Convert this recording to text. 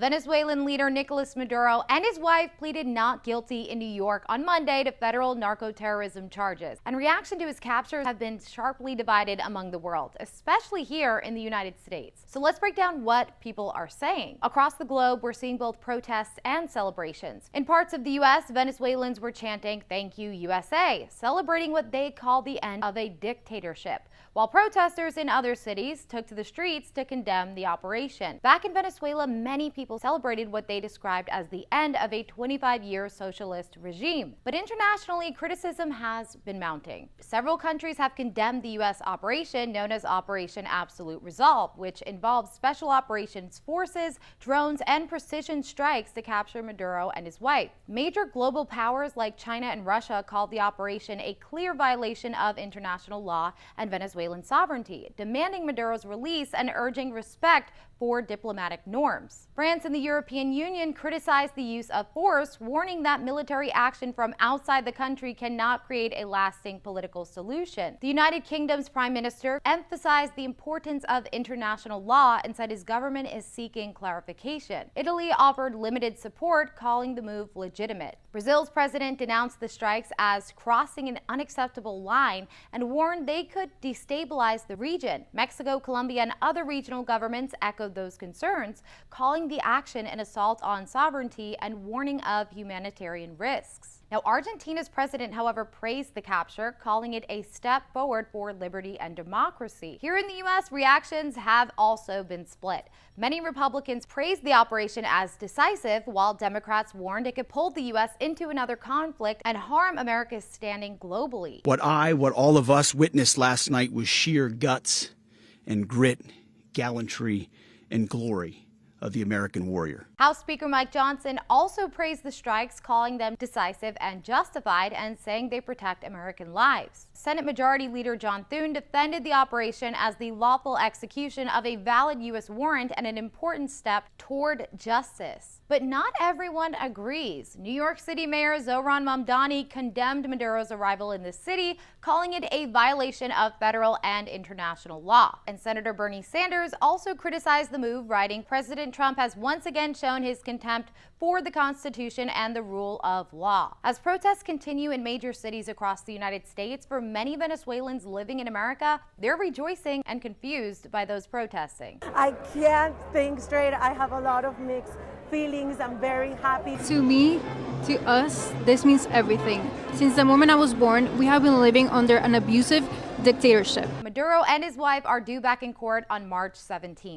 Venezuelan leader Nicolás Maduro and his wife pleaded not guilty in New York on Monday to federal narco-terrorism charges. And reaction to his capture have been sharply divided among the world, especially here in the United States. So let's break down what people are saying. Across the globe, we're seeing both protests and celebrations. In parts of the U.S., Venezuelans were chanting, "Thank you, USA," celebrating what they call the end of a dictatorship, while protesters in other cities took to the streets to condemn the operation. Back in Venezuela, many people celebrated what they described as the end of a 25-year socialist regime. But internationally, criticism has been mounting. Several countries have condemned the U.S. operation known as Operation Absolute Resolve, which involves special operations forces, drones, and precision strikes to capture Maduro and his wife. Major global powers like China and Russia called the operation a clear violation of international law and Venezuelan sovereignty, demanding Maduro's release and urging respect for diplomatic norms. France and the European Union criticized the use of force, warning that military action from outside the country cannot create a lasting political solution. The United Kingdom's Prime Minister emphasized the importance of international law and said his government is seeking clarification. Italy offered limited support, calling the move legitimate. Brazil's president denounced the strikes as crossing an unacceptable line and warned they could destabilize the region. Mexico, Colombia, and other regional governments echoed those concerns, calling the action an assault on sovereignty and warning of humanitarian risks. Now, Argentina's president, however, praised the capture, calling it a step forward for liberty and democracy. Here in the U.S., reactions have also been split. Many Republicans praised the operation as decisive, while Democrats warned it could pull the U.S. into another conflict and harm America's standing globally. What all of us witnessed last night was sheer guts and grit, gallantry, and glory of the American warrior. House Speaker Mike Johnson also praised the strikes, calling them decisive and justified and saying they protect American lives. Senate Majority Leader John Thune defended the operation as the lawful execution of a valid U.S. warrant and an important step toward justice. But not everyone agrees. New York City Mayor Zohran Mamdani condemned Maduro's arrival in the city, calling it a violation of federal and international law. And Senator Bernie Sanders also criticized the move, writing, "President Trump has once again shown his contempt for the Constitution and the rule of law." As protests continue in major cities across the United States, for many Venezuelans living in America, they're rejoicing and confused by those protesting. I can't think straight. I have a lot of mixed feelings. I'm very happy. To me, to us, this means everything. Since the moment I was born, we have been living under an abusive dictatorship. Maduro and his wife are due back in court on March 17th.